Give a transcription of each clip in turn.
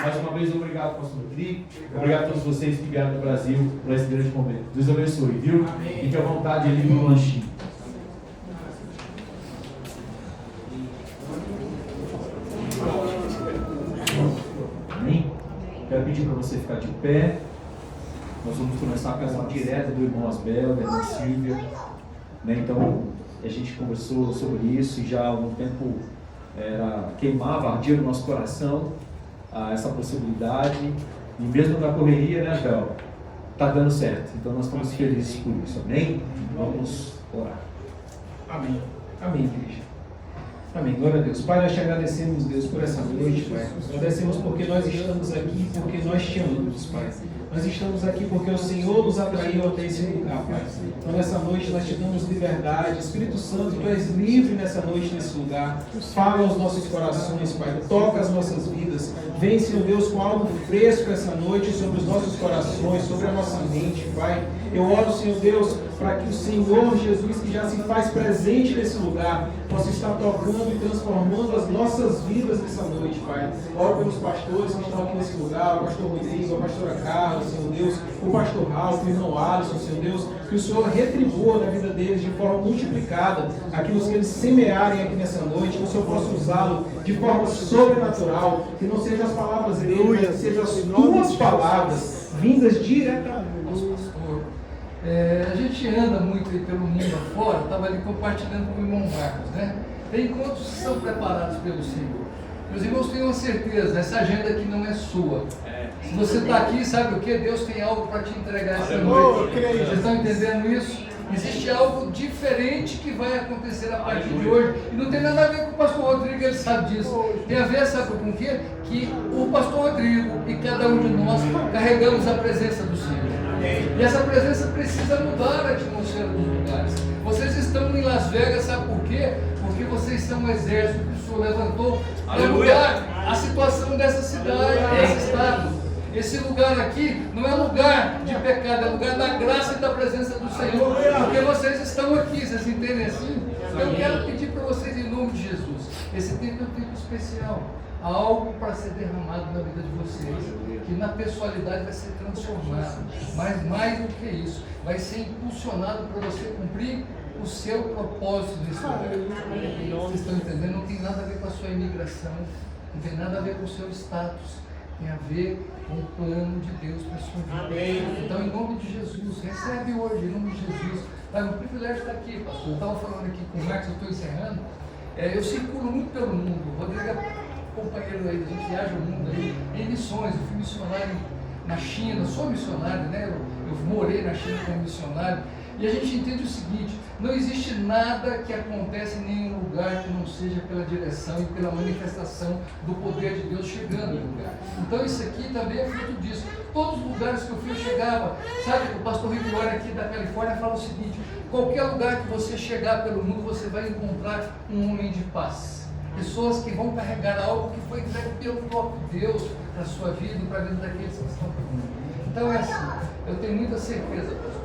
Mais uma vez, obrigado, pastor Rodrigo. Obrigado a todos vocês que vieram do Brasil para esse grande momento. Deus abençoe, viu? Fique à vontade ali no lanchinho. Amém? Quero pedir para você ficar de pé. Nós vamos começar a canção direta do irmão Asbel, da irmã Silvia. Então, a gente conversou sobre isso e já há algum tempo queimava, ardia no nosso coração essa possibilidade. E mesmo na correria, né, Asbel? Está dando certo. Então, nós estamos felizes por isso. Amém? Vamos orar. Amém. Amém, igreja. Amém. Glória a Deus. Pai, nós te agradecemos, Deus, por essa noite, Pai. Agradecemos porque nós estamos aqui, porque nós te amamos, Pai. Nós estamos aqui porque o Senhor nos atraiu até esse lugar, Pai. Então, nessa noite, nós te damos liberdade. Espírito Santo, Tu és livre nessa noite, nesse lugar. Fala aos nossos corações, Pai. Toca as nossas vidas. Vem, Senhor Deus, com algo fresco essa noite sobre os nossos corações, sobre a nossa mente, Pai. Eu oro, Senhor Deus, para que o Senhor Jesus, que já se faz presente nesse lugar, possa estar tocando e transformando as nossas vidas nessa noite, Pai. Oro pelos pastores que estão aqui nesse lugar, o pastor Rodrigo, a pastora Carla, Senhor Deus, o pastor Ralf, o irmão Alisson, Senhor Deus, que o Senhor retribua na vida deles de forma multiplicada aquilo que eles semearem aqui nessa noite, que o Senhor possa usá-lo de forma sobrenatural, que não sejam as palavras dele, mas que sejam as tuas palavras vindas diretamente. A gente anda muito aí pelo mundo afora, estava ali compartilhando com o irmão Marcos, né? Tem encontros que são preparados pelo Senhor. Meus irmãos, tenham certeza, essa agenda aqui não é sua. Se você está aqui, sabe o que? Deus tem algo para te entregar essa noite. Vocês estão entendendo isso? Existe algo diferente que vai acontecer a partir de hoje. E não tem nada a ver com o pastor Rodrigo, ele sabe disso. Tem a ver, sabe com o quê? Que o pastor Rodrigo e cada um de nós carregamos a presença do Senhor. E essa presença precisa mudar a atmosfera dos lugares. Vocês estão em Las Vegas, sabe por quê? Porque vocês são um exército que o Senhor levantou para mudar a situação dessa cidade, desse estado. Esse lugar aqui não é lugar de pecado, é lugar da graça e da presença do Senhor. Porque vocês estão aqui, vocês entendem assim? Eu quero pedir para vocês, em nome de Jesus, esse tempo é um tempo especial. Há algo para ser derramado na vida de vocês, que na pessoalidade vai ser transformado, mas mais do que isso, vai ser impulsionado para você cumprir o seu propósito nesse lugar. Vocês estão entendendo? Não tem nada a ver com a sua imigração, não tem nada a ver com o seu status, tem a ver com o plano de Deus para a sua vida. Então, em nome de Jesus, recebe hoje, em nome de Jesus. É um privilégio estar aqui, pastor. Eu estava falando aqui com o Marcos, eu estou encerrando. Eu circulo muito pelo mundo. O Rodrigo é companheiro aí, a gente viaja o mundo aí, em missões. Eu fui missionário na China, sou missionário, né? Eu morei na China como missionário. E a gente entende o seguinte: não existe nada que acontece em nenhum lugar que não seja pela direção e pela manifestação do poder de Deus chegando no lugar. Então isso aqui também é fruto disso. Todos os lugares que eu fui, eu chegava. Sabe, o pastor Rick Warren aqui da Califórnia fala o seguinte: qualquer lugar que você chegar pelo mundo, você vai encontrar um homem de paz. Pessoas que vão carregar algo que foi entregue pelo próprio Deus para a sua vida e para a vida daqueles que estão pelo mundo. Então é assim, eu tenho muita certeza, pastor.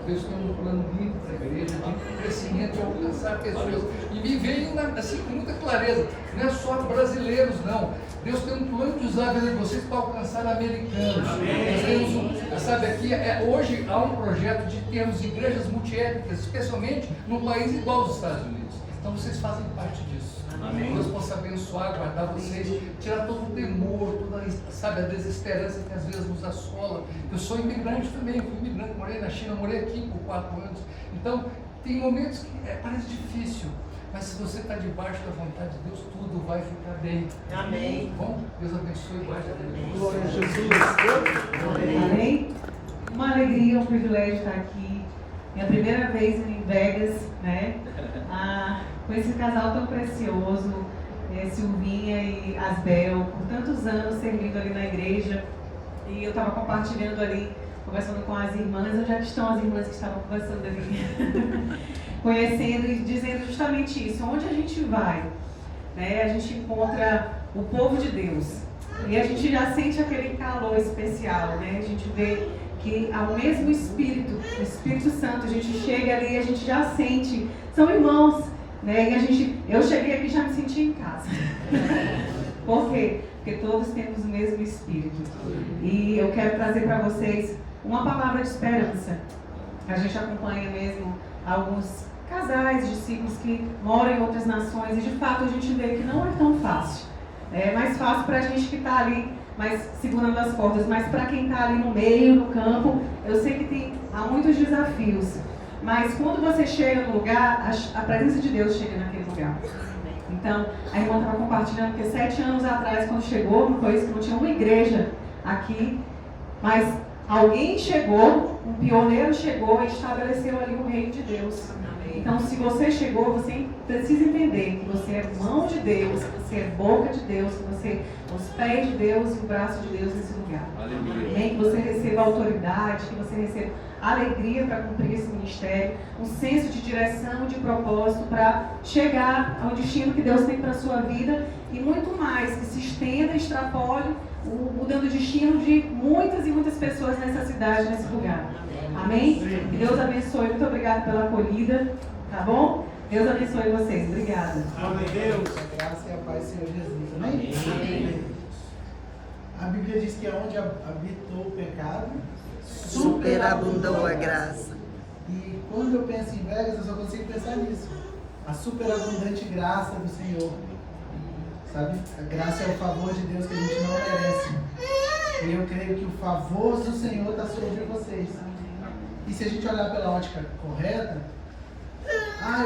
Deus tem um plano lindo para a igreja, de crescimento, de alcançar pessoas. E me veio assim com muita clareza, não é só brasileiros, não. Deus tem um plano de usar a vida de vocês para alcançar americanos. Nós temos, sabe, aqui, hoje há um projeto de termos igrejas multiétnicas, especialmente num país igual aos Estados Unidos. Então vocês fazem parte disso. Amém. Deus possa abençoar, guardar vocês, tirar todo o temor, toda, sabe, a desesperança que às vezes nos assola. Eu sou imigrante também, fui imigrante, morei na China, morei aqui por 4 anos. Então, tem momentos que parece difícil, mas se você está debaixo da vontade de Deus, tudo vai ficar bem. Amém. Bom, Deus abençoe e guarde a vida. Glória a Jesus. Amém. Uma alegria, um privilégio estar aqui. Minha primeira vez em Vegas, né? Com esse casal tão precioso, Silvinha e Asbel, por tantos anos servindo ali na igreja. E eu estava compartilhando ali, conversando com as irmãs. Onde é que estão as irmãs que estavam conversando ali? Conhecendo e dizendo justamente isso. Onde a gente vai, né? A gente encontra o povo de Deus. E a gente já sente aquele calor especial, né? A gente vê que ao mesmo Espírito, o Espírito Santo, a gente chega ali e a gente já sente, são irmãos, né? E eu cheguei aqui e já me senti em casa. Por quê? porque todos temos o mesmo Espírito. E eu quero trazer para vocês uma palavra de esperança. A gente acompanha mesmo alguns casais, discípulos que moram em outras nações, e de fato a gente vê que não é tão fácil. É mais fácil para a gente que está ali, mas segurando as cordas, mas para quem está ali no meio, no campo, eu sei que há muitos desafios. Mas quando você chega no lugar, a presença de Deus chega naquele lugar. Então, a irmã estava compartilhando que 7 anos atrás, quando chegou, não foi isso, não tinha uma igreja aqui, mas alguém chegou, um pioneiro chegou e estabeleceu ali o reino de Deus. Então, se você chegou, você precisa entender que você é mão de Deus, que você é boca de Deus, que você é os pés de Deus e o braço de Deus nesse lugar. Amém? Que você receba autoridade, que você receba alegria para cumprir esse ministério, um senso de direção, de propósito para chegar ao destino que Deus tem para a sua vida e muito mais, que se estenda e extrapole, mudando o destino de muitas e muitas pessoas nessa cidade, nesse lugar. Amém? Que Deus abençoe. Muito obrigada pela acolhida. Tá bom? Deus abençoe vocês. Obrigada. Amém. Deus. A graça e a paz do Senhor Jesus. Amém? Amém. A Bíblia diz que onde habitou o pecado, superabundou a graça. E quando eu penso em Vegas, eu só consigo pensar nisso. A superabundante graça do Senhor. Sabe? A graça é o favor de Deus que a gente não merece. E eu creio que o favor do Senhor está sobre vocês. E se a gente olhar pela ótica correta,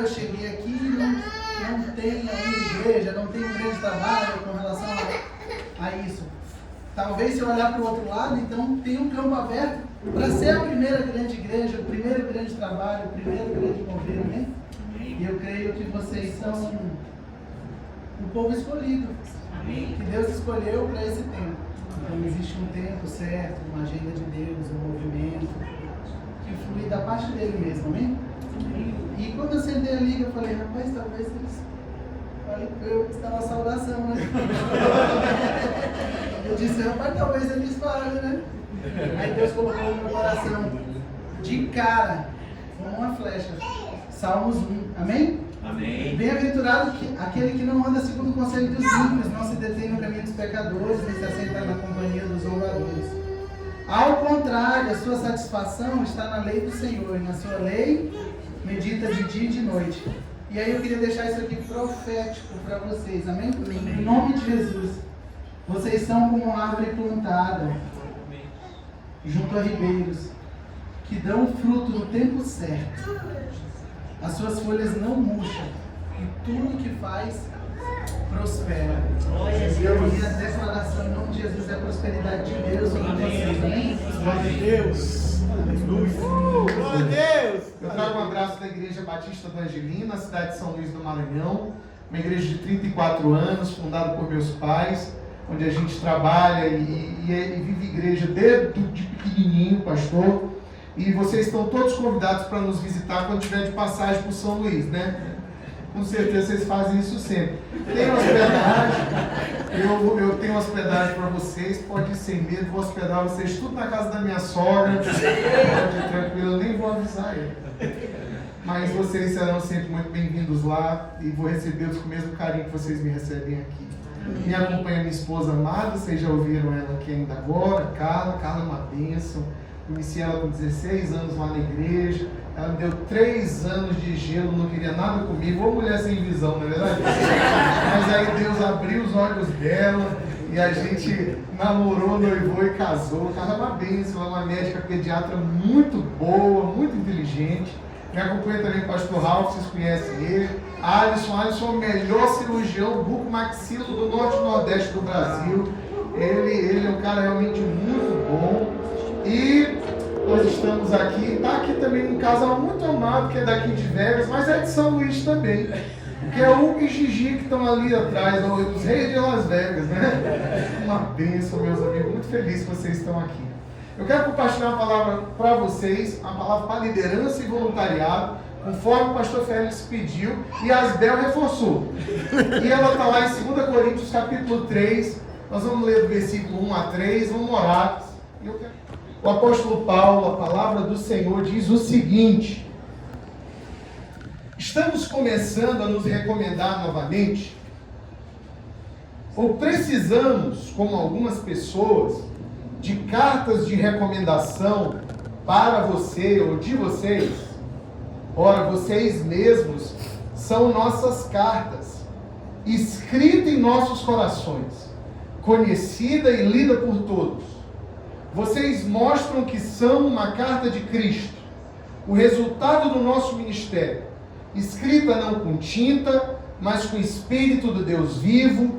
eu cheguei aqui e não tem aí igreja, não tem um grande trabalho com relação a isso. Talvez se eu olhar para o outro lado, então tem um campo aberto para ser a primeira grande igreja, o primeiro grande trabalho, o primeiro grande mover, né? E eu creio que vocês são o povo escolhido, que Deus escolheu para esse tempo. Então existe um tempo certo, uma agenda de Deus, um movimento que flui da parte dele mesmo, amém? E quando eu sentei ali, eu falei, rapaz, talvez eles falem que eu estava a saudação, né? Eu disse, rapaz, talvez eles falem, né? Aí Deus colocou no meu coração, de cara, como uma flecha, Salmos 1, amém? Amém. Bem-aventurado aquele que não anda segundo o conselho dos ímpios, não se detém no caminho dos pecadores, nem se assenta na companhia dos zombadores. Ao contrário, a sua satisfação está na lei do Senhor, e na sua lei medita de dia e de noite. E aí eu queria deixar isso aqui profético para vocês, amém? Em nome de Jesus. Vocês são como uma árvore plantada junto a ribeiros, que dão fruto no tempo certo. As suas folhas não murcham, e tudo que faz prospera. E a minha declaração em nome de Jesus é a prosperidade de Deus sobre vocês, amém? Glória a Deus! Glória a Deus! Eu trago um abraço da Igreja Batista do Angelino, na cidade de São Luís do Maranhão, uma igreja de 34 anos, fundada por meus pais, onde a gente trabalha e vive igreja desde de pequenininho, pastor. E vocês estão todos convidados para nos visitar quando estiver de passagem por São Luís, né? Com certeza vocês fazem isso sempre. Tem hospedagem, eu tenho hospedagem para vocês, pode ir sem medo, vou hospedar vocês tudo na casa da minha sogra. Pode ir tranquilo, eu nem vou avisar ele. Mas vocês serão sempre muito bem-vindos lá e vou recebê-los com o mesmo carinho que vocês me recebem aqui. Me acompanha minha esposa amada, vocês já ouviram ela aqui ainda agora, Carla é uma bênção. Conheci ela com 16 anos lá na igreja. Ela me deu 3 anos de gelo, não queria nada comigo. Ô mulher sem visão, não é verdade? Mas aí Deus abriu os olhos dela e a gente namorou, noivou e casou. Ela é uma bênção, ela é uma médica pediatra muito boa, muito inteligente. Me acompanha também o pastor Ralf, vocês conhecem ele. Alisson é o melhor cirurgião bucomaxilo do norte e nordeste do Brasil. Ele é um cara realmente muito bom. E nós estamos aqui, está aqui também um casal muito amado, que é daqui de Vegas, mas é de São Luís também, que é o Hugo e Gigi, que estão ali atrás, os reis de Las Vegas, né? Uma bênção, meus amigos, muito feliz que vocês estão aqui. Eu quero compartilhar uma palavra para vocês, uma palavra para liderança e voluntariado, conforme o pastor Félix pediu, e a Asbel reforçou. E ela está lá em 2 Coríntios, capítulo 3, nós vamos ler do versículo 1 a 3, vamos orar. O apóstolo Paulo, a palavra do Senhor, diz o seguinte: estamos começando a nos recomendar novamente, ou precisamos, como algumas pessoas, de cartas de recomendação para você ou de vocês? Ora, vocês mesmos são nossas cartas, escrita em nossos corações, conhecida e lida por todos. Vocês mostram que são uma carta de Cristo, o resultado do nosso ministério, escrita não com tinta, mas com o Espírito do Deus vivo,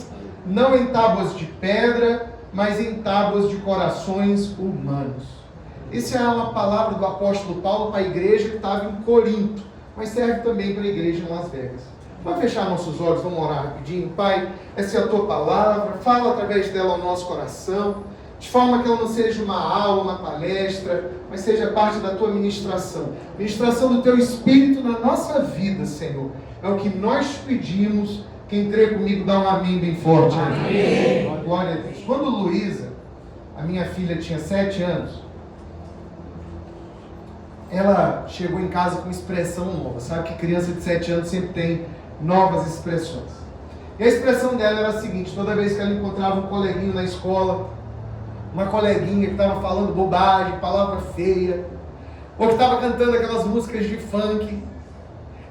não em tábuas de pedra, mas em tábuas de corações humanos. Essa é uma palavra do apóstolo Paulo para a igreja que estava em Corinto, mas serve também para a igreja em Las Vegas. Vamos fechar nossos olhos, vamos orar rapidinho. Pai, essa é a tua palavra, fala através dela ao nosso coração, de forma que ela não seja uma aula, uma palestra, mas seja parte da tua ministração. Ministração do teu Espírito na nossa vida, Senhor. É o que nós pedimos. Quem crê comigo, dá um amém bem forte. Amém. Glória a Deus. Quando Luísa, a minha filha, tinha 7 anos, ela chegou em casa com expressão nova. Sabe que criança de 7 anos sempre tem novas expressões. E a expressão dela era a seguinte: toda vez que ela encontrava um coleguinho na escola, uma coleguinha que estava falando bobagem, palavra feia, ou que estava cantando aquelas músicas de funk,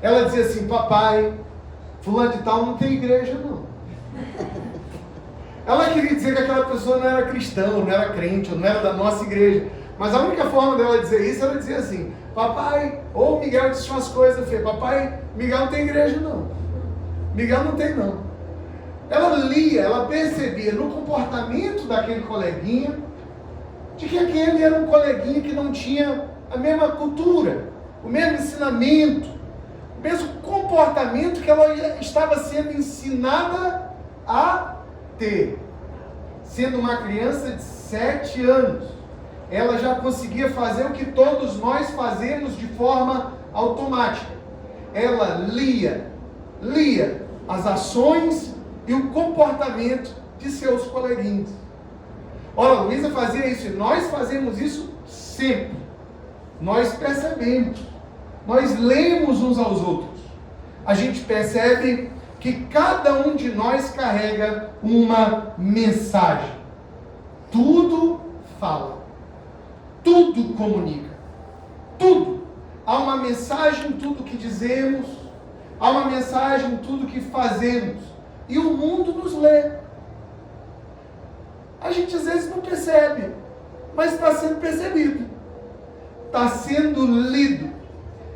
ela dizia assim: papai, fulano de tal não tem igreja não. Ela queria dizer que aquela pessoa não era cristã, não era crente, não era da nossa igreja. Mas a única forma dela dizer isso, ela dizia assim: papai, ou Miguel disse umas coisas feias, papai, Miguel não tem igreja não. Miguel não tem não. Ela lia, ela percebia no comportamento daquele coleguinha, de que aquele era um coleguinha que não tinha a mesma cultura, o mesmo ensinamento, o mesmo comportamento que ela estava sendo ensinada a ter. Sendo uma criança de 7 anos, ela já conseguia fazer o que todos nós fazemos de forma automática. Ela lia as ações e o comportamento de seus coleguinhas. Ora, Luísa fazia isso e nós fazemos isso sempre. Nós percebemos, nós lemos uns aos outros. A gente percebe que cada um de nós carrega uma mensagem. Tudo fala, tudo comunica, tudo. Há uma mensagem em tudo que dizemos, há uma mensagem em tudo que fazemos. E o mundo nos lê. A gente às vezes não percebe, mas está sendo percebido. Está sendo lido.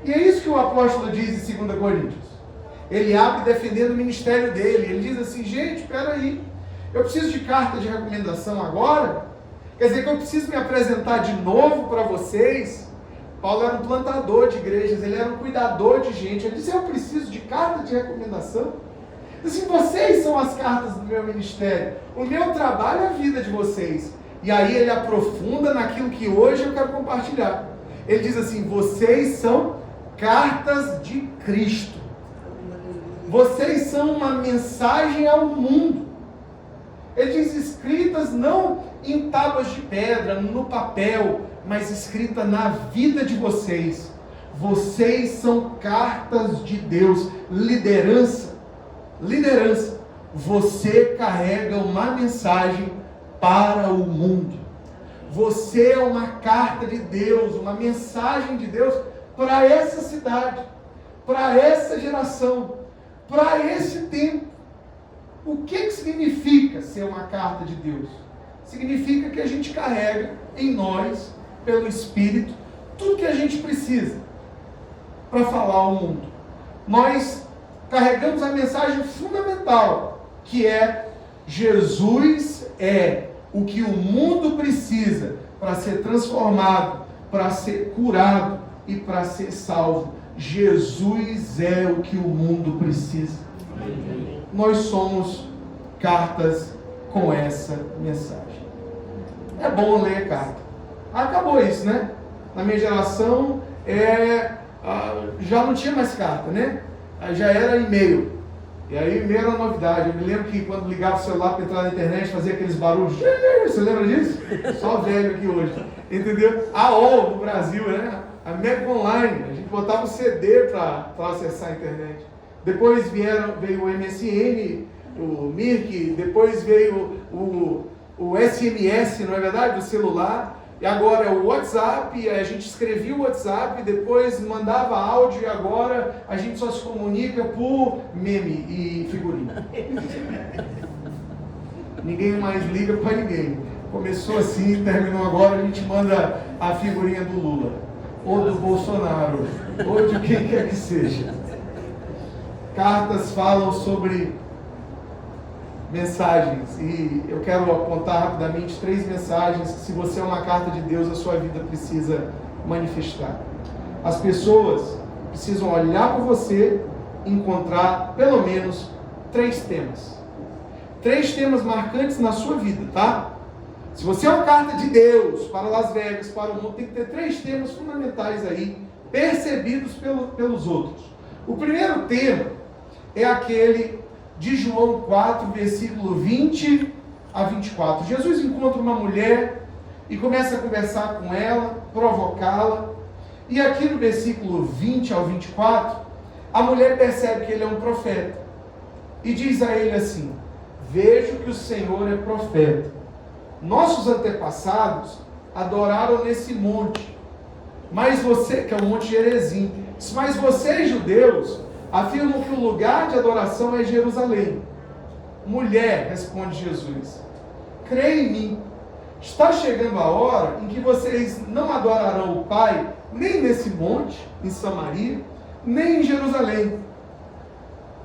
E é isso que o apóstolo diz em 2 Coríntios. Ele abre defendendo o ministério dele. Ele diz assim: gente, espera aí. Eu preciso de carta de recomendação agora? Quer dizer que eu preciso me apresentar de novo para vocês? Paulo era um plantador de igrejas, ele era um cuidador de gente. Ele disse: eu preciso de carta de recomendação? Assim, vocês são as cartas do meu ministério. O meu trabalho é a vida de vocês. E aí ele aprofunda naquilo que hoje eu quero compartilhar. Ele diz assim: vocês são cartas de Cristo. Vocês são uma mensagem ao mundo. Ele diz: escritas não em tábuas de pedra, no papel, mas escrita na vida de vocês. Vocês são cartas de Deus. Liderança. Você carrega uma mensagem para o mundo. Você é uma carta de Deus, uma mensagem de Deus para essa cidade, para essa geração, para esse tempo. O que significa ser uma carta de Deus? Significa que a gente carrega em nós, pelo Espírito, tudo que a gente precisa para falar ao mundo. Nós carregamos a mensagem fundamental, que é: Jesus é o que o mundo precisa para ser transformado, para ser curado e para ser salvo. Jesus é o que o mundo precisa. Nós somos cartas com essa mensagem. É bom ler carta. Acabou isso, né? Na minha geração, já não tinha mais carta, né? Já era e-mail. E aí e-mail era novidade. Eu me lembro que quando ligava o celular para entrar na internet, fazia aqueles barulhos. Você lembra disso? Só velho aqui hoje. Entendeu? A AOL no Brasil, né? A Mega Online. A gente botava o CD para acessar a internet. Depois veio o MSN, o Mirk, depois veio o SMS, não é verdade? Do celular. E agora é o WhatsApp, a gente escrevia o WhatsApp, depois mandava áudio e agora a gente só se comunica por meme e figurinha. Ninguém mais liga para ninguém. Começou assim, terminou agora, a gente manda a figurinha do Lula, ou do Bolsonaro, ou de quem quer que seja. Cartas falam sobre mensagens, e eu quero apontar rapidamente 3 mensagens que, se você é uma carta de Deus, a sua vida precisa manifestar. As pessoas precisam olhar para você e encontrar pelo menos 3 temas. 3 temas marcantes na sua vida, tá? Se você é uma carta de Deus para Las Vegas, para o mundo, tem que ter 3 temas fundamentais aí, percebidos pelos outros. O primeiro tema é aquele de João 4, versículo 20 a 24. Jesus encontra uma mulher e começa a conversar com ela, provocá-la. E aqui no versículo 20 ao 24, a mulher percebe que ele é um profeta. E diz a ele assim: vejo que o Senhor é profeta. Nossos antepassados adoraram nesse monte, mas você, que é o Monte Gerizim, mas vocês, judeus, afirmam que o lugar de adoração é Jerusalém. Mulher, responde Jesus, creia em mim, está chegando a hora em que vocês não adorarão o Pai, nem nesse monte, em Samaria, nem em Jerusalém.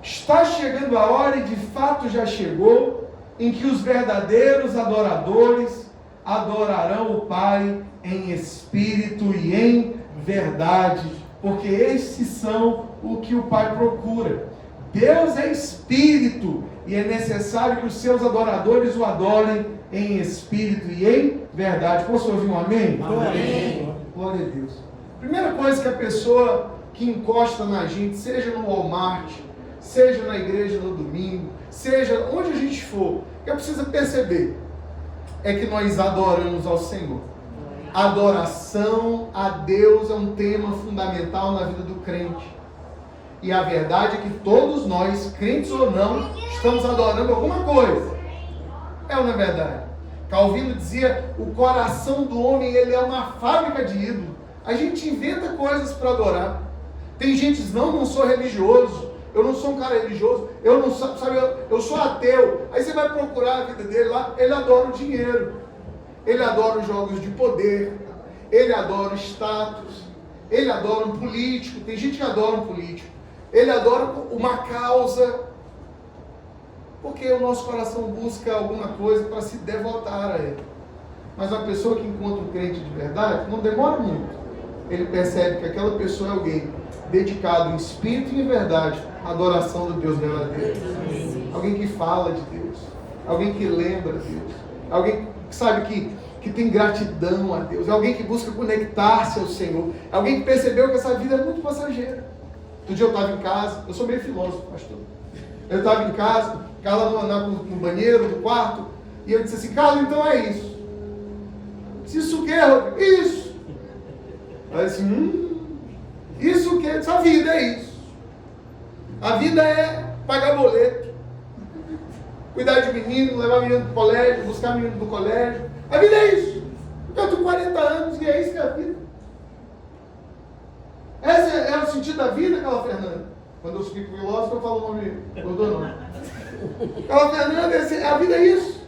Está chegando a hora, e de fato já chegou, em que os verdadeiros adoradores adorarão o Pai em espírito e em verdade, porque esses são o que o Pai procura. Deus é espírito e é necessário que os seus adoradores o adorem em espírito e em verdade. Posso ouvir um amém? Amém. Glória a Deus. Primeira coisa que a pessoa que encosta na gente, seja no Walmart, seja na igreja no domingo, seja onde a gente for, que eu preciso perceber é que nós adoramos ao Senhor. Adoração a Deus é um tema fundamental na vida do crente. E a verdade é que todos nós, crentes ou não, estamos adorando alguma coisa. É ou não é verdade? Calvino dizia: o coração do homem, ele é uma fábrica de ídolos. A gente inventa coisas para adorar. Tem gente que diz: não sou religioso, eu não sou um cara religioso, eu não sabe, eu sou ateu. Aí você vai procurar a vida dele lá, ele adora o dinheiro, ele adora os jogos de poder, ele adora o status, ele adora um político. Tem gente que adora um político, ele adora uma causa, porque o nosso coração busca alguma coisa para se devotar a ele. Mas a pessoa que encontra um crente de verdade, não demora muito. Ele percebe que aquela pessoa é alguém dedicado em espírito e em verdade à adoração do Deus verdadeiro. Alguém que fala de Deus, alguém que lembra Deus, alguém que sabe que tem gratidão a Deus, é alguém que busca conectar-se ao Senhor, é alguém que percebeu que essa vida é muito passageira. Outro dia eu estava em casa, eu sou meio filósofo, pastor. Eu estava em casa, Carla no banheiro, no quarto, e eu disse assim: Carla, então é isso. Isso o que, Rodrigo? Isso. Aí assim, isso o que? A vida é isso. A vida é pagar boleto, cuidar de menino, levar menino para o colégio, buscar menino do colégio. A vida é isso. Eu tenho 40 anos e é isso que é a vida. Esse é o sentido da vida, Carla Fernanda. Quando eu fico filósofo, eu falo o nome do nome. Carla Fernanda, a vida é isso.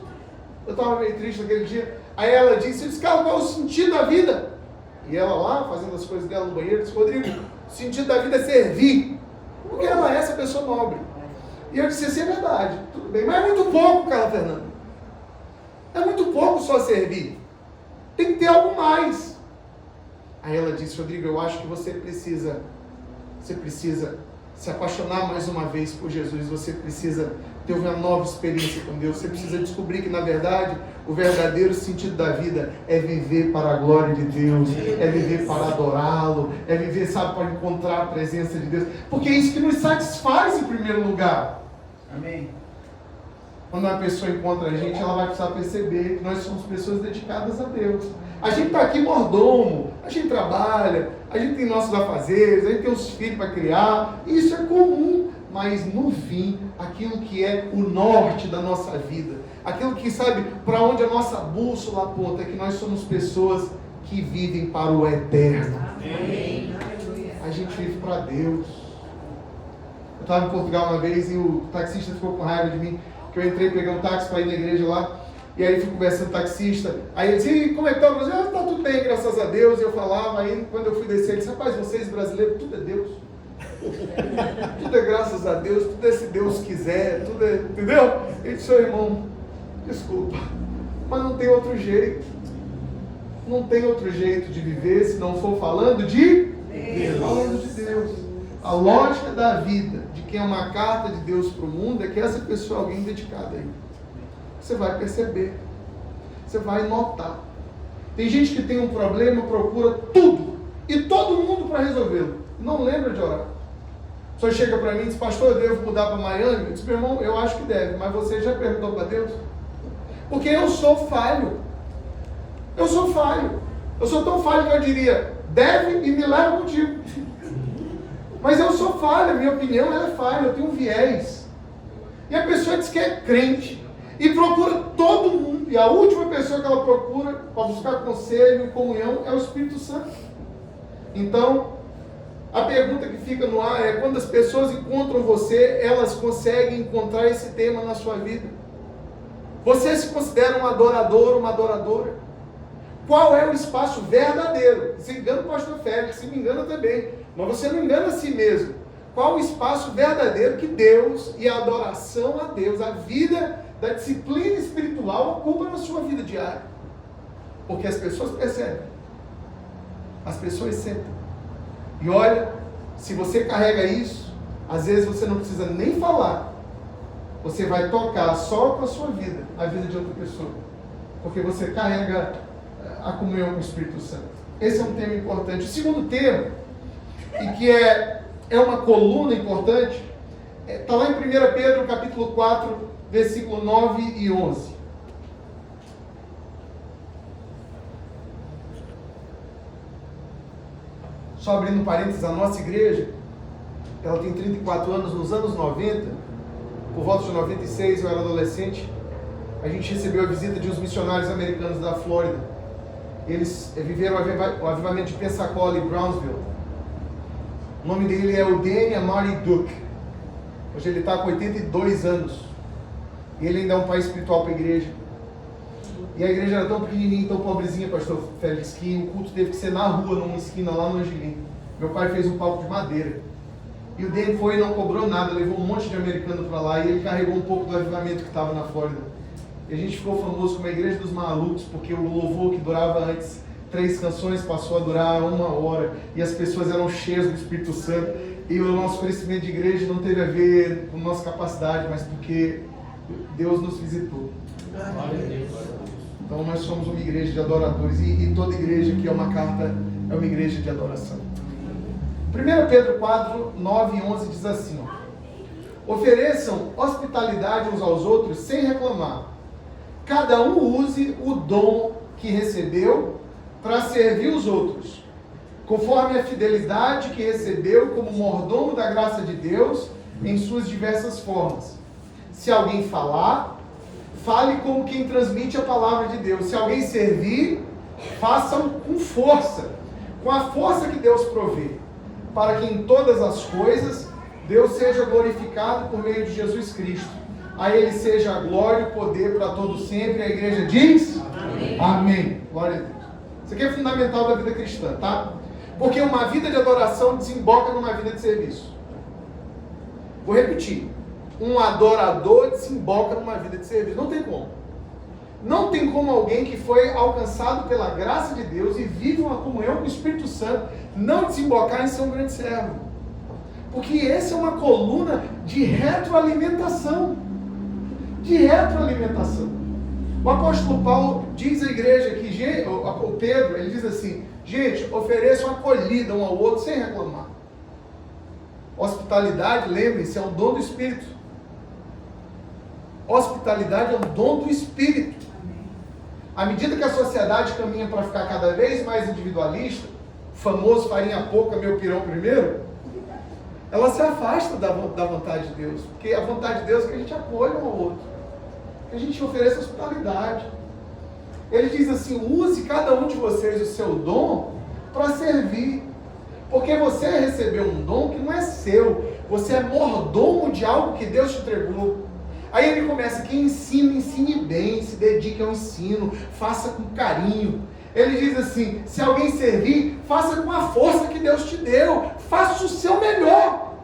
Eu estava meio triste naquele dia. Aí ela disse: eu disse, Carla, qual é o sentido da vida? E ela lá, fazendo as coisas dela no banheiro, disse: Rodrigo, o sentido da vida é servir. Porque ela é essa pessoa nobre. E eu disse: assim é verdade, tudo bem. Mas é muito pouco, Carla Fernanda. É muito pouco só servir. Tem que ter algo mais. Aí ela disse: Rodrigo, eu acho que você precisa se apaixonar mais uma vez por Jesus. Você precisa ter uma nova experiência com Deus. Você precisa descobrir que, na verdade, o verdadeiro sentido da vida é viver para a glória de Deus, é viver para adorá-lo, é viver, sabe, para encontrar a presença de Deus. Porque é isso que nos satisfaz em primeiro lugar. Amém? Quando uma pessoa encontra a gente, ela vai precisar perceber que nós somos pessoas dedicadas a Deus. A gente está aqui mordomo, a gente trabalha, a gente tem nossos afazeres, a gente tem os filhos para criar, e isso é comum. mas no fim, aquilo que é o norte da nossa vida, aquilo que sabe para onde a nossa bússola aponta, é que nós somos pessoas que vivem para o eterno. Amém. A gente vive para Deus. Eu estava em Portugal uma vez e o taxista ficou com raiva de mim, que eu entrei pegar um táxi para ir na igreja lá, e aí fui conversando com o taxista, aí ele disse, e como é que tá? Eu disse, tá tudo bem, graças a Deus. E eu falava, aí quando eu fui descer, ele disse, rapaz, vocês brasileiros, tudo é Deus. Tudo é graças a Deus, tudo é se Deus quiser, tudo é, entendeu? Ele disse, seu irmão, desculpa, mas não tem outro jeito. Não tem outro jeito de viver se não for falando de Deus. Falando de Deus. A lógica da vida, de quem é uma carta de Deus para o mundo, é que essa pessoa é alguém dedicada aí. Você vai perceber. Você vai notar. Tem gente que tem um problema, procura tudo e todo mundo para resolvê-lo. Não lembra de orar. A pessoa chega para mim e diz, pastor, eu devo mudar para Miami? Eu disse, meu irmão, eu acho que deve, mas você já perguntou para Deus? Porque eu sou falho. Eu sou falho. Eu sou tão falho que eu diria, deve e me leva contigo. Mas eu sou falho, a minha opinião ela é falha, eu tenho um viés. E a pessoa diz que é crente e procura todo mundo. E a última pessoa que ela procura para buscar conselho e comunhão é o Espírito Santo. Então, a pergunta que fica no ar é, quando as pessoas encontram você, elas conseguem encontrar esse tema na sua vida? Você se considera um adorador, uma adoradora? Qual é o espaço verdadeiro? Se engana o pastor Félix, se me engana também. Mas você não engana a si mesmo. Qual o espaço verdadeiro que Deus e a adoração a Deus, a vida da disciplina espiritual ocupa na sua vida diária? Porque as pessoas percebem. As pessoas sentem. E olha, se você carrega isso, às vezes você não precisa nem falar. Você vai tocar só com a sua vida, a vida de outra pessoa. Porque você carrega a comunhão com o Espírito Santo. Esse é um tema importante. O segundo tema, e que é uma coluna importante, está lá em 1 Pedro, capítulo 4, versículo 9 e 11. Só abrindo parênteses, a nossa igreja, ela tem 34 anos. Nos anos 90, por volta de 96, eu era adolescente, a gente recebeu a visita de uns missionários americanos da Flórida. Eles viveram o avivamento de Pensacola e Brownsville. O nome dele é o Danny Amari Duke. Hoje ele está com 82 anos. E ele ainda é um pai espiritual para a igreja. E a igreja era tão pequenininha, tão pobrezinha, pastor Félix, que o culto teve que ser na rua, numa esquina lá no Angelim. Meu pai fez um palco de madeira. E o Danny foi e não cobrou nada, levou um monte de americano para lá e ele carregou um pouco do avivamento que estava na Flórida. E a gente ficou famoso como a Igreja dos Malucos, porque o louvor que durava antes 3 canções passou a durar 1 hora, e as pessoas eram cheias do Espírito Santo, e o nosso crescimento de igreja não teve a ver com nossa capacidade, mas porque Deus nos visitou. Então nós somos uma igreja de adoradores, e toda igreja que é uma carta, é uma igreja de adoração. 1 Pedro 4, 9 e 11 diz assim, ó, ofereçam hospitalidade uns aos outros sem reclamar. Cada um use o dom que recebeu para servir os outros, conforme a fidelidade que recebeu como mordomo da graça de Deus em suas diversas formas. Se alguém falar, fale como quem transmite a palavra de Deus. Se alguém servir, façam com força, com a força que Deus provê, para que em todas as coisas Deus seja glorificado por meio de Jesus Cristo. A Ele seja a glória e o poder para todos sempre. A igreja diz? Amém. Amém. Glória a Deus. Isso aqui é fundamental da vida cristã, tá? Porque uma vida de adoração desemboca numa vida de serviço. Vou repetir. Um adorador desemboca numa vida de serviço. Não tem como. Não tem como alguém que foi alcançado pela graça de Deus e vive uma comunhão com o Espírito Santo não desembocar em ser um grande servo. Porque essa é uma coluna de retroalimentação. De retroalimentação. O apóstolo Paulo diz à igreja que, o Pedro, ele diz assim, gente, ofereçam acolhida um ao outro sem reclamar. Hospitalidade, lembre-se, é um dom do Espírito. Hospitalidade é um dom do Espírito. À medida que a sociedade caminha para ficar cada vez mais individualista, o famoso farinha pouca, meu pirão primeiro, ela se afasta da vontade de Deus. Porque a vontade de Deus é que a gente acolha um ao outro, que a gente ofereça hospitalidade. Ele diz assim: use cada um de vocês o seu dom para servir. Porque você recebeu um dom que não é seu. Você é mordomo de algo que Deus te entregou. Aí ele começa: quem ensina, ensine bem, se dedique ao ensino, faça com carinho. Ele diz assim: se alguém servir, faça com a força que Deus te deu. Faça o seu melhor.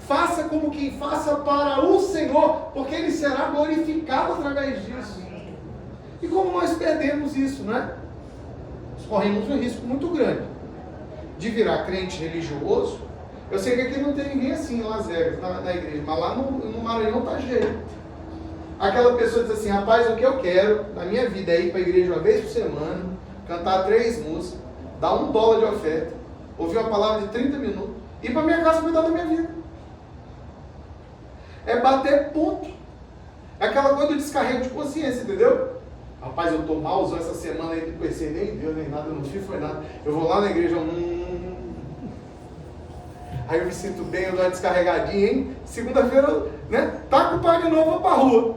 Faça como quem faça para o Senhor, porque Ele será glorificado através disso. E como nós perdemos isso, né? Nós corremos um risco muito grande de virar crente religioso. Eu sei que aqui não tem ninguém assim em Las Vegas, na igreja, mas lá no Maranhão tá cheio. Aquela pessoa diz assim: rapaz, o que eu quero na minha vida é ir para a igreja uma vez por semana, cantar 3 músicas, dar $1 de oferta, ouvir uma palavra de 30 minutos, ir para minha casa cuidar da minha vida. É bater ponto. É aquela coisa do descarrego de consciência, entendeu? Rapaz, eu estou malzão essa semana aí, não pensei nem Deus, nem nada, eu não fiz, foi nada. Eu vou lá na igreja, aí eu me sinto bem, eu dou uma descarregadinha, hein? Segunda-feira, né? Tá com o pai de novo, vou pra rua.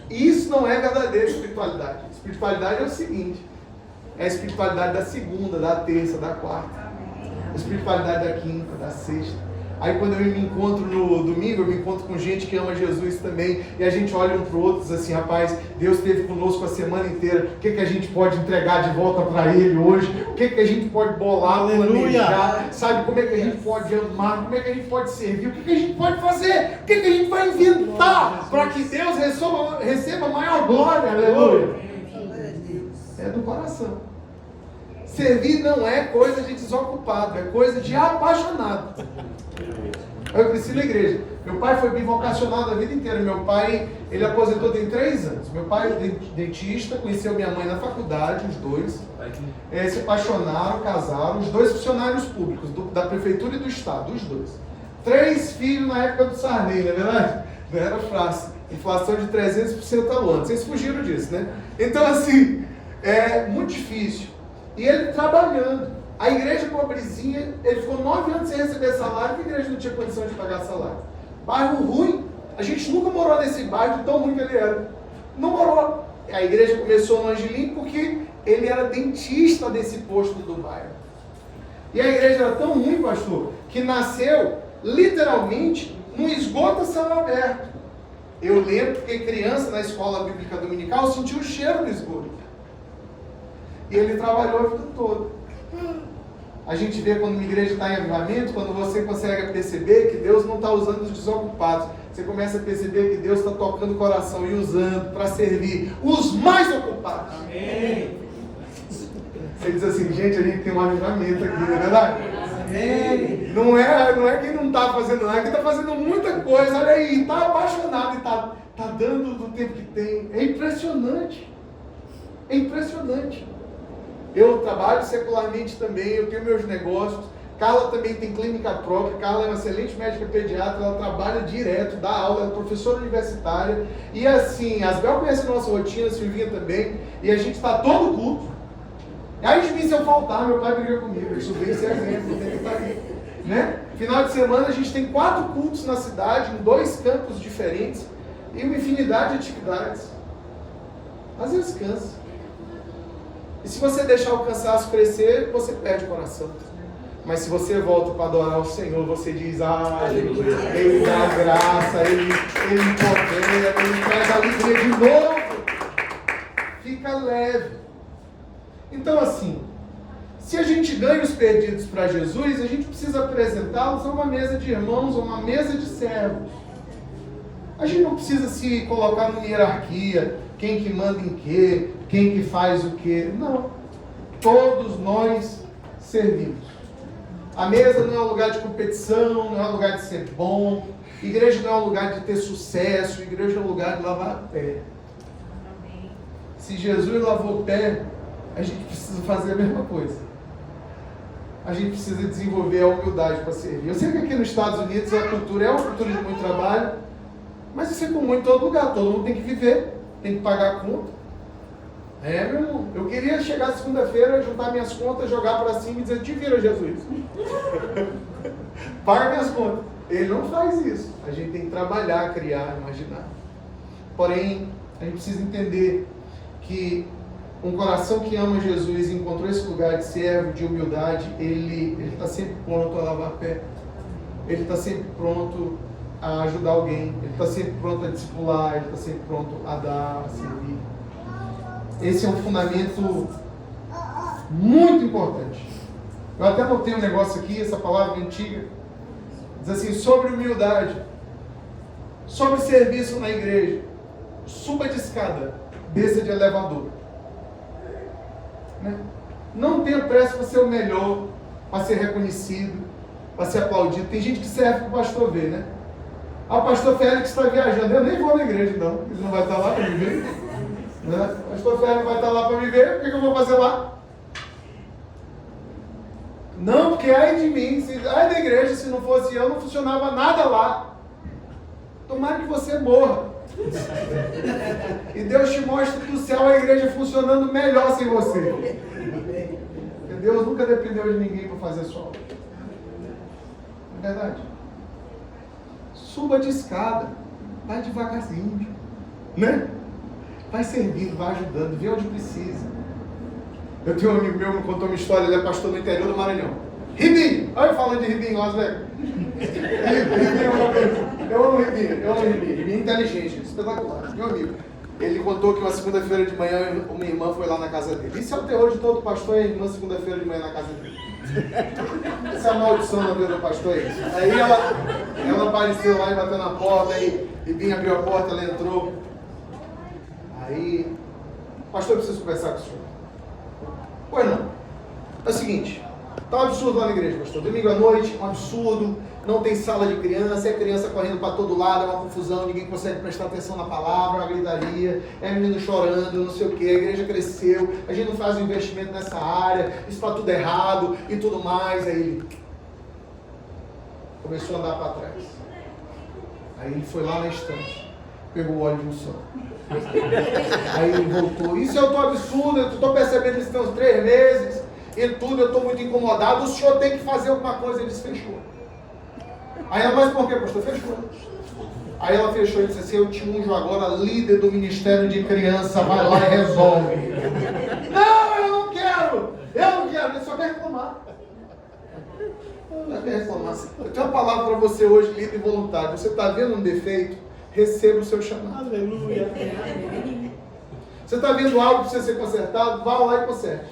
E isso não é verdadeira espiritualidade. Espiritualidade é o seguinte: é a espiritualidade da segunda, da terça, da quarta. A espiritualidade da quinta, da sexta. Aí quando eu me encontro no domingo, eu me encontro com gente que ama Jesus também, e a gente olha um para o outro e diz assim: rapaz, Deus esteve conosco a semana inteira, o que a gente pode entregar de volta para Ele hoje? O que a gente pode bolar, planejar? Sabe, como é que a gente pode amar? Como é que a gente pode servir? O que a gente pode fazer? O que a gente vai inventar para que Deus receba maior glória? Aleluia! É do coração. Servir não é coisa de desocupado, é coisa de apaixonado. Eu cresci na igreja. Meu pai foi bivocacionado a vida inteira. Meu pai, ele aposentou tem 3 anos. Meu pai é dentista, conheceu minha mãe na faculdade, os dois. Se apaixonaram, casaram. Os 2 funcionários públicos, da prefeitura e do estado, os 2. 3 filhos na época do Sarney, não é verdade? Não era fácil. Inflação de 300% ao ano. Vocês fugiram disso, né? Então, assim, é muito difícil. E ele trabalhando. A igreja pobrezinha, ele ficou 9 anos sem receber salário, porque a igreja não tinha condição de pagar salário. Bairro ruim, a gente nunca morou nesse bairro, tão ruim que ele era. Não morou. A igreja começou no Angelim porque ele era dentista desse posto do bairro. E a igreja era tão ruim, pastor, que nasceu literalmente num esgoto a céu aberto. Eu lembro porque criança na escola bíblica dominical eu senti o cheiro do esgoto. E ele trabalhou a vida toda. A gente vê quando uma igreja está em avivamento, quando você consegue perceber que Deus não está usando os desocupados. Você começa a perceber que Deus está tocando o coração e usando para servir os mais ocupados. Amém. Você diz assim: gente, a gente tem um avivamento aqui, não é verdade? Amém. Não é quem não está fazendo nada, quem está fazendo muita coisa. Olha aí, está apaixonado e está dando do tempo que tem. É impressionante. É impressionante. Eu trabalho secularmente também, eu tenho meus negócios. Carla também tem clínica própria. Carla é uma excelente médica pediatra, ela trabalha direto, dá aula, é professora universitária. E assim, as Bel conhece a nossa rotina, a Silvinha também. E a gente está todo culto. E aí de mim, se eu faltar, meu pai briga comigo. Eu subi esse exemplo, tem que estar aqui. Né? Final de semana a gente tem 4 cultos na cidade, em 2 campos diferentes. E uma infinidade de atividades. Às vezes cansa. E se você deixar o cansaço crescer, você perde o coração. Mas se você volta para adorar o Senhor, você diz: Ele dá graça, Ele empodera, Ele traz alegria de novo. Fica leve. Então assim, se a gente ganha os perdidos para Jesus, a gente precisa apresentá-los a uma mesa de irmãos, a uma mesa de servos. A gente não precisa se colocar numa hierarquia, quem que manda em quê, quem que faz o quê. Não. Todos nós servimos. A mesa não é um lugar de competição, não é um lugar de ser bom. Igreja não é um lugar de ter sucesso. Igreja é um lugar de lavar pé. Amém. Se Jesus lavou o pé, a gente precisa fazer a mesma coisa. A gente precisa desenvolver a humildade para servir. Eu sei que aqui nos Estados Unidos a cultura é uma cultura de muito trabalho, mas isso é comum em todo lugar. Todo mundo tem que viver, tem que pagar a conta. Meu irmão, eu queria chegar segunda-feira, juntar minhas contas, jogar para cima e dizer, te vira, Jesus. Paga minhas contas. Ele não faz isso. A gente tem que trabalhar, criar, imaginar. Porém, a gente precisa entender que um coração que ama Jesus e encontrou esse lugar de servo, de humildade, ele está sempre pronto a lavar pé. Ele está sempre pronto a ajudar alguém. Ele está sempre pronto a discipular. Ele está sempre pronto a dar, a servir. Esse é um fundamento muito importante. Eu até notei um negócio aqui, essa palavra antiga. Diz assim, sobre humildade, sobre serviço na igreja. Suba de escada, desça de elevador. Né? Não tenha pressa para ser o melhor, para ser reconhecido, para ser aplaudido. Tem gente que serve para o pastor ver, né? O pastor Félix está viajando, eu nem vou na igreja não, ele não vai estar lá para me ver. Né? O pastor Félix vai estar lá para me ver, o que eu vou fazer lá? Não, porque ai de mim, ai da igreja, se não fosse eu, não funcionava nada lá. Tomara que você morra. E Deus te mostra do céu a igreja funcionando melhor sem você. Porque Deus nunca dependeu de ninguém para fazer sua obra. Não é verdade? Suba de escada, vai devagarzinho, né? Vai servindo, vai ajudando, vê onde precisa. Eu tenho um amigo meu que me contou uma história, ele é pastor no interior do Maranhão. Ribinho! Olha eu falando de Ribinho, Las Vegas. Eu amo Ribinho. Ribinho é inteligente, espetacular. Meu amigo. Ele contou que uma segunda-feira de manhã uma irmã foi lá na casa dele. Isso é o terror de todo pastor, é a irmã segunda-feira de manhã na casa dele. Essa é a maldição na vida do pastor, é isso. Aí ela apareceu lá e bateu na porta, aí Ribinho abriu a porta, ela entrou. Aí, pastor, eu preciso conversar com o senhor. Pois não. É o seguinte, tá um absurdo lá na igreja, pastor. Domingo à noite, um absurdo, não tem sala de criança, é criança correndo para todo lado, é uma confusão, ninguém consegue prestar atenção na palavra, é uma gritaria, é menino chorando, não sei o que, a igreja cresceu, a gente não faz um investimento nessa área, isso está tudo errado e tudo mais. Aí ele começou a andar para trás. Aí ele foi lá na estante, pegou o óleo de unção. Aí ele voltou, isso eu estou absurdo, eu estou percebendo isso tem uns 3 meses, e tudo, eu estou muito incomodado, o senhor tem que fazer alguma coisa. Ele disse, fechou. Aí ela, mas por que, pastor? Fechou. Aí ela fechou e disse assim, eu te unjo agora líder do Ministério de Criança, vai lá e resolve. Não, eu não quero, ele só quer reclamar. Não quer reclamar. Eu tenho uma palavra para você hoje, líder voluntário, você está vendo um defeito? Receba o seu chamado. Aleluia. Você está vendo algo que precisa ser consertado? Vá lá e conserte.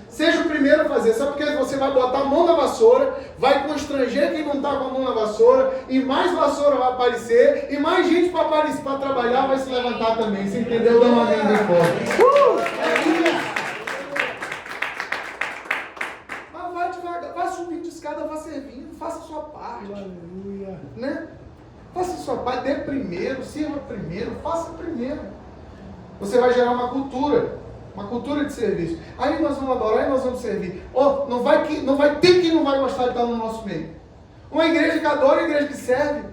Seja o primeiro a fazer. Sabe por que você vai botar a mão na vassoura, vai constranger quem não está com a mão na vassoura, e mais vassoura vai aparecer, e mais gente para aparecer, para trabalhar vai se levantar também. Você entendeu? Dá uma venda forte. Mas vai devagar, vai subindo de escada, vai servindo, faça a sua parte. Aleluia. Né? Faça a sua parte, dê primeiro, sirva primeiro, faça primeiro. Você vai gerar uma cultura de serviço. Aí nós vamos adorar, aí nós vamos servir. Não vai ter quem não vai gostar de estar no nosso meio. Uma igreja que adora, uma igreja que serve.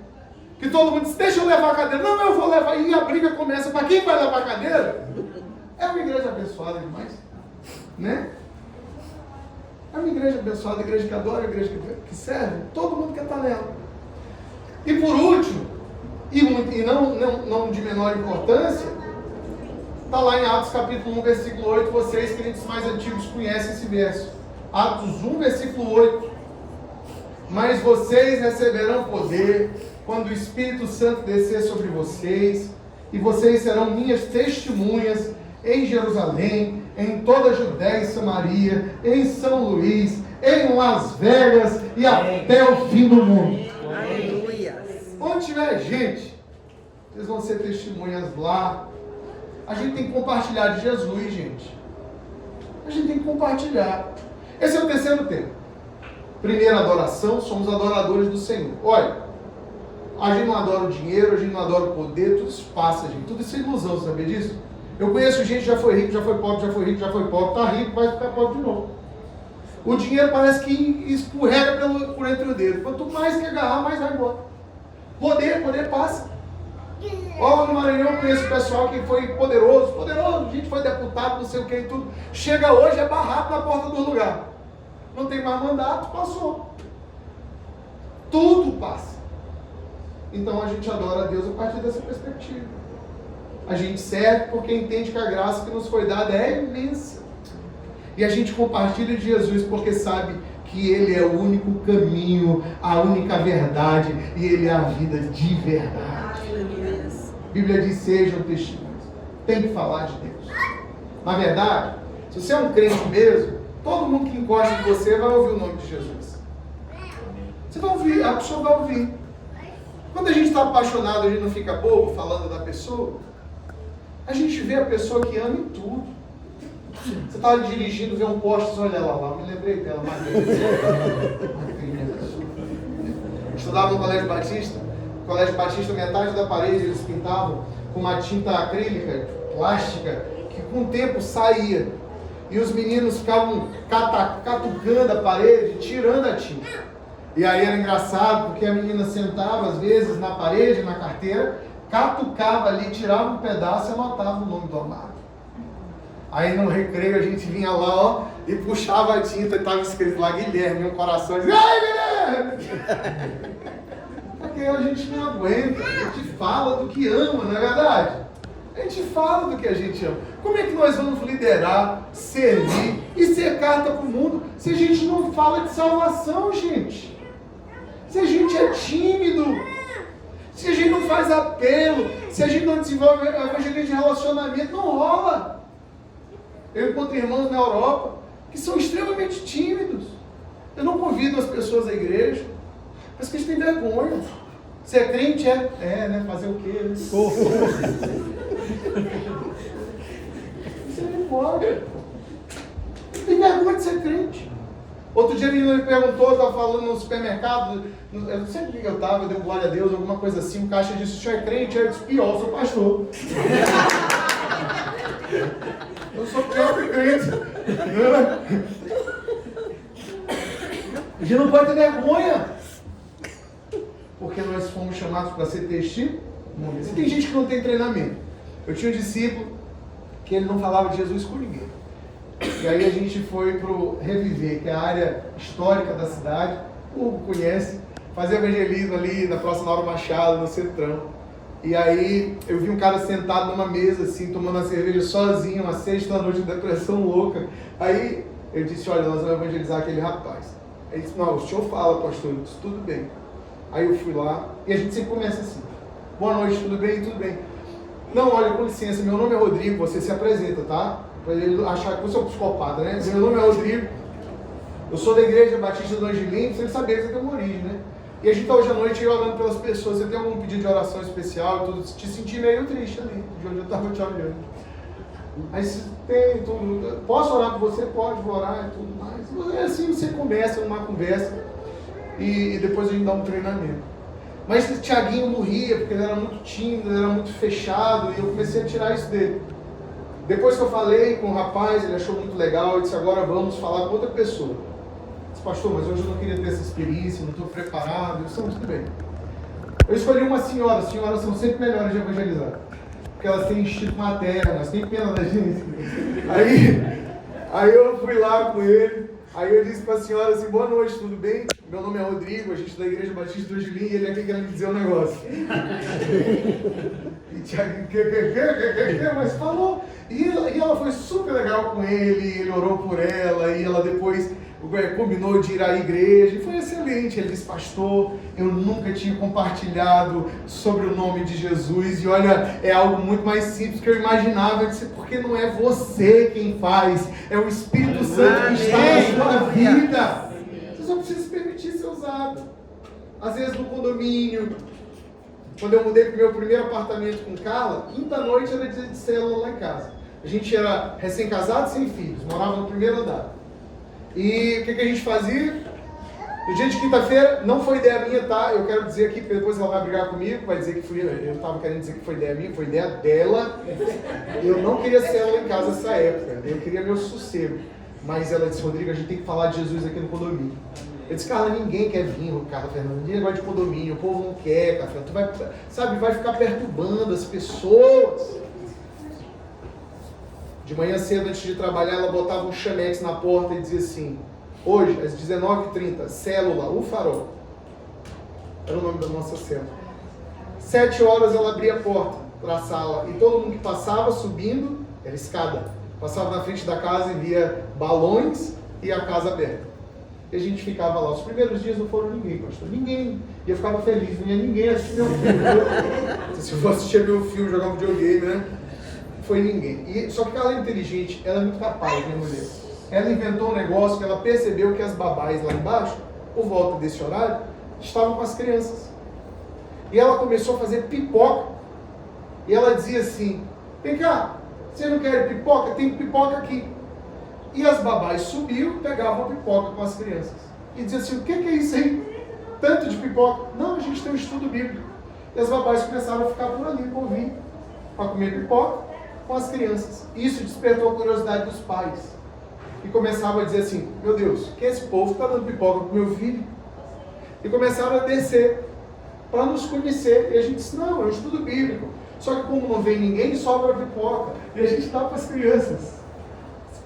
Que todo mundo diz, deixa eu levar a cadeira. Não, eu vou levar. E a briga começa, para quem vai levar a cadeira? É uma igreja abençoada demais. Né? É uma igreja abençoada, a igreja que adora, a igreja que serve. Todo mundo quer estar nela. E por último, e não de menor importância, está lá em Atos capítulo 1, versículo 8, vocês, crentes mais antigos, conhecem esse verso. Atos 1, versículo 8. Mas vocês receberão poder quando o Espírito Santo descer sobre vocês, e vocês serão minhas testemunhas em Jerusalém, em toda a Judéia e Samaria, em São Luís, em Las Vegas e até o fim do mundo. Onde tiver gente, vocês vão ser testemunhas lá. A gente tem que compartilhar de Jesus, gente. A gente tem que compartilhar. Esse é o terceiro tema. Primeira adoração, somos adoradores do Senhor. Olha, a gente não adora o dinheiro, a gente não adora o poder, tudo isso passa, gente. Tudo isso é ilusão, sabia disso? Eu conheço gente que já foi rico, já foi pobre, já foi rico, já foi pobre, está rico, vai ficar pobre de novo. O dinheiro parece que escorrega por entre o dedo. Quanto mais que agarrar, mais vai embora. Poder passa. Ó, no Maranhão eu conheço o pessoal que foi poderoso, a gente foi deputado, não sei o que e tudo. Chega hoje, é barrado na porta do lugar. Não tem mais mandato, passou. Tudo passa. Então a gente adora a Deus a partir dessa perspectiva. A gente serve porque entende que a graça que nos foi dada é imensa. E a gente compartilha de Jesus porque sabe que Ele é o único caminho, a única verdade, e Ele é a vida de verdade. A Bíblia diz: sejam testemunhas. Tem que falar de Deus. Na verdade, se você é um crente mesmo, todo mundo que encosta em você vai ouvir o nome de Jesus. Você vai ouvir, a pessoa vai ouvir. Quando a gente está apaixonado, a gente não fica bobo falando da pessoa. A gente vê a pessoa que ama em tudo. Você está dirigindo, vê um poste, olha ela lá, me lembrei dela, estudava no Colégio Batista. No Colégio Batista, metade da parede eles pintavam com uma tinta acrílica, plástica, que com o tempo saía. E os meninos ficavam catucando a parede, tirando a tinta. E aí era engraçado, porque a menina sentava, às vezes, na parede, na carteira, catucava ali, tirava um pedaço e anotava o nome do amado. Aí no recreio a gente vinha lá, ó, e puxava a tinta e estava escrito lá Guilherme, um coração, e dizia: ai, Guilherme! Porque a gente não aguenta, a gente fala do que ama, não é verdade? A gente fala do que a gente ama. Como é que nós vamos liderar, servir e ser carta para o mundo se a gente não fala de salvação, gente? Se a gente é tímido, se a gente não faz apelo, se a gente não desenvolve evangelismo de relacionamento, não rola. Eu encontro irmãos na Europa que são extremamente tímidos. Eu não convido as pessoas à igreja, mas que eles têm vergonha. Se é crente, né? Fazer o quê? Você não pode. Tem vergonha de ser crente. Outro dia a menina me perguntou, eu estava falando no supermercado, eu não sei o que eu estava, eu dei glória a Deus, alguma coisa assim, o caixa disse: o senhor é crente? Eu disse: pior, eu sou pastor. Eu sou pior que crente. A gente não pode ter vergonha, porque nós fomos chamados para ser testemunhas. E tem gente que não tem treinamento. Eu tinha um discípulo que ele não falava de Jesus com ninguém. E aí a gente foi para o Reviver, que é a área histórica da cidade, o povo conhece, fazer evangelismo ali na Praça Lauro Machado, no Centrão. E aí eu vi um cara sentado numa mesa assim, tomando uma cerveja sozinho, às 6 da noite, depressão louca. Aí eu disse: olha, nós vamos evangelizar aquele rapaz. Aí ele disse: não, o senhor fala, pastor. Eu disse: tudo bem. Aí eu fui lá, e a gente sempre começa assim: boa noite, tudo bem? Tudo bem. Não, olha, com licença, meu nome é Rodrigo, você se apresenta, tá? Para ele achar que você é um psicopata, né? Meu nome é Rodrigo, eu sou da Igreja Batista do Angelim, você saber que você tem uma origem, né? E a gente está hoje à noite orando pelas pessoas. Você tem algum pedido de oração especial e tudo? Te senti meio triste ali, de onde eu estava te olhando. Aí você tem tudo. Posso orar por você? Pode, vou orar e tudo mais. E assim você começa uma conversa e depois a gente dá um treinamento. Mas o Tiaguinho morria porque ele era muito tímido, ele era muito fechado, e eu comecei a tirar isso dele. Depois que eu falei com o rapaz, ele achou muito legal, eu disse: agora vamos falar com outra pessoa. Eu disse: pastor, mas hoje eu não queria ter essa experiência, não estou preparado. Eu disse: tudo bem. Eu escolhi uma senhora, as senhoras são sempre melhores de evangelizar, porque elas têm instinto materno, elas têm pena da gente. Aí eu fui lá com ele, aí eu disse para a senhora assim: boa noite, tudo bem? Meu nome é Rodrigo, a gente é da Igreja Batista do Angelim, e ele aqui querendo dizer um negócio. E Tiago, mas falou. E ela foi super legal com ele orou por ela, e ela depois combinou de ir à igreja, e foi excelente. Ele disse: pastor, eu nunca tinha compartilhado sobre o nome de Jesus, e olha, é algo muito mais simples que eu imaginava. Eu disse: porque não é você quem faz, é o Espírito Santo que está na sua vida. Você só precisa se permitir ser usado. Às vezes no condomínio, quando eu mudei para o meu primeiro apartamento com Carla, quinta-noite era dia de célula lá em casa. A gente era recém-casado, sem filhos, morava no primeiro andar. E o que a gente fazia? No dia de quinta-feira, não foi ideia minha, tá? Eu quero dizer aqui, porque depois ela vai brigar comigo, vai dizer que fui eu estava querendo dizer que foi ideia minha, foi ideia dela. Eu não queria célula em casa nessa época, eu queria meu sossego. Mas ela disse: Rodrigo, a gente tem que falar de Jesus aqui no condomínio. Eu disse, Carla, ninguém quer vir, Carla Fernanda, ninguém gosta de condomínio, o povo não quer, Carla, tu vai, sabe, vai ficar perturbando as pessoas. De manhã cedo, antes de trabalhar, ela botava um chamex na porta e dizia assim, hoje, às 19h30, célula, o farol. Era o nome da nossa célula. 7 horas ela abria a porta para a sala e todo mundo que passava subindo, era escada, passava na frente da casa e via balões e a casa aberta. E a gente ficava lá. Os primeiros dias não foram ninguém, pastor. Ninguém. E eu ficava feliz, não ia ninguém assistir meu filme. Se eu for assistir meu filme, jogar um videogame, né? Foi ninguém. Só que ela é inteligente, ela é muito capaz, minha mulher. Ela inventou um negócio que ela percebeu que as babás lá embaixo, por volta desse horário, estavam com as crianças. E ela começou a fazer pipoca. E ela dizia assim, vem cá, você não quer pipoca? Tem pipoca aqui. E as babás subiam, pegavam a pipoca com as crianças. E diziam assim, o que é isso aí? Tanto de pipoca? Não, a gente tem um estudo bíblico. E as babás começaram a ficar por ali, por vir, para comer pipoca com as crianças. Isso despertou a curiosidade dos pais. E começavam a dizer assim, meu Deus, que esse povo está dando pipoca para o meu filho? E começaram a descer para nos conhecer. E a gente disse, não, é um estudo bíblico. Só que como não vem ninguém, sobra pipoca. E a gente dá para as crianças.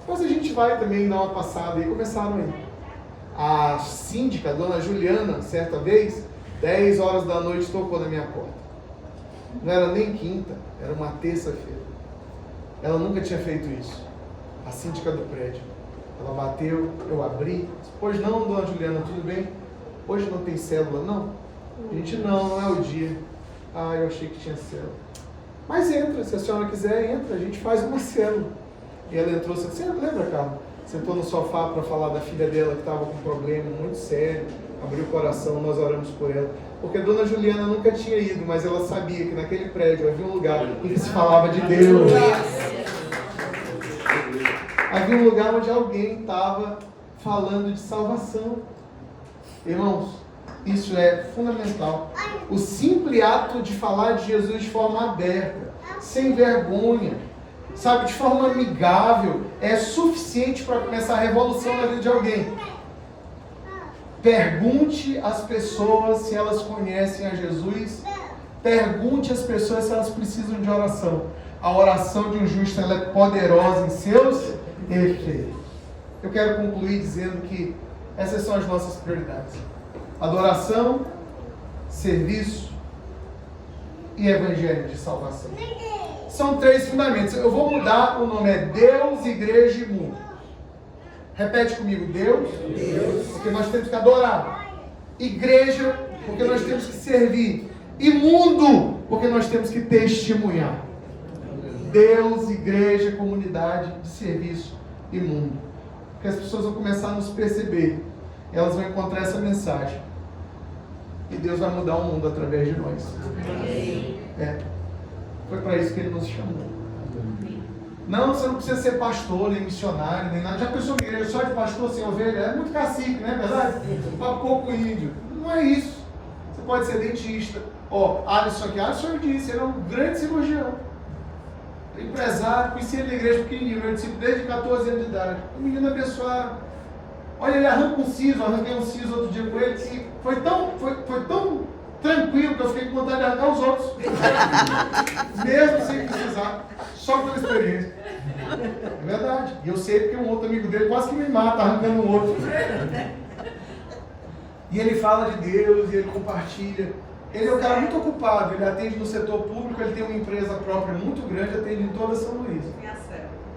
Depois a gente vai também dar uma passada. E começaram aí. A síndica, a dona Juliana, certa vez, 10 horas da noite, tocou na minha porta. Não era nem quinta, era uma terça-feira. Ela nunca tinha feito isso. A síndica do prédio. Ela bateu, eu abri. Pois não, dona Juliana, tudo bem? Hoje não tem célula, não? A gente, não é o dia. Ah, eu achei que tinha célula. Mas entra, se a senhora quiser, entra, a gente faz uma célula. E ela entrou, você lembra, Carla? Sentou no sofá para falar da filha dela que estava com um problema muito sério, abriu o coração, nós oramos por ela. Porque a dona Juliana nunca tinha ido, mas ela sabia que naquele prédio havia um lugar em que se falava de Deus. Havia um lugar onde alguém estava falando de salvação. Irmãos, isso é fundamental. O simples ato de falar de Jesus de forma aberta, sem vergonha, sabe, de forma amigável, é suficiente para começar a revolução na vida de alguém. Pergunte às pessoas se elas conhecem a Jesus. Pergunte às pessoas se elas precisam de oração. A oração de um justo, ela é poderosa em seus efeitos. Eu quero concluir dizendo que essas são as nossas prioridades: adoração, serviço e evangelho de salvação. São 3 fundamentos. Eu vou mudar, o nome é Deus, Igreja e Mundo. Repete comigo, Deus, porque nós temos que adorar. Igreja, porque nós temos que servir. E mundo, porque nós temos que testemunhar. Deus, igreja, comunidade, serviço e mundo. Porque as pessoas vão começar a nos perceber. Elas vão encontrar essa mensagem. E Deus vai mudar o mundo através de nós. Foi para isso que Ele nos chamou. Não, você não precisa ser pastor, nem missionário, nem nada. Já pensou que igreja só de pastor sem ovelha? É muito cacique, não é verdade? Para pouco índio. Não é isso. Você pode ser dentista. Alisson aqui, Alisson eu disse, ele é um grande cirurgião. Empresário, conheci ele na igreja pequenininho, meu discípulo desde 14 anos de idade. Um menino abençoado. Olha, ele arranca um siso, arranquei um siso outro dia com ele, que foi tão tranquilo que eu fiquei com vontade de arrancar os outros. Mesmo sem precisar. Só pela experiência. É verdade. E eu sei porque um outro amigo dele quase que me mata arrancando um outro. E ele fala de Deus, e ele compartilha. Ele é um cara muito ocupado, ele atende no setor público, ele tem uma empresa própria muito grande, atende em toda São Luís.